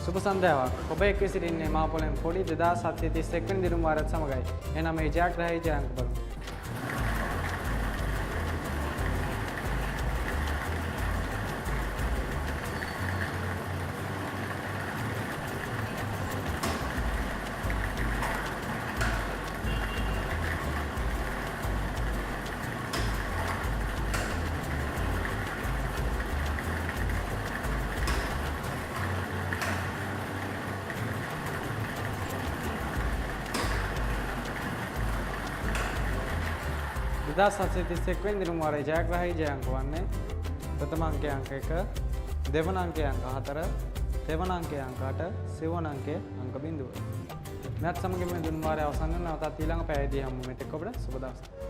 සුබ සන්ධ්‍යාවක්. ඔබ එක්ව සිටින්නේ මහ පොළොන් පොඩි 2731 වෙනි දිනුම් වාරයත් සමගයි. එනම් මේ ජයග්‍රහී ජයංක බලමු. 2731 වෙනි දිනුම් වාරයේ ජයග්‍රහී ජයංක වන්නේ ප්‍රථම අංකය අංක 1, දෙවන අංකය අංක 4, තෙවන අංකය අංක 8, සිවන අංකය අංක 0. මෙත් සමග මේ දිනුම් වාරයේ අවසන් වෙන නැවතත් ඊළඟ පැයදී හමු මෙතෙක් ඔබට සුබ දවසක්.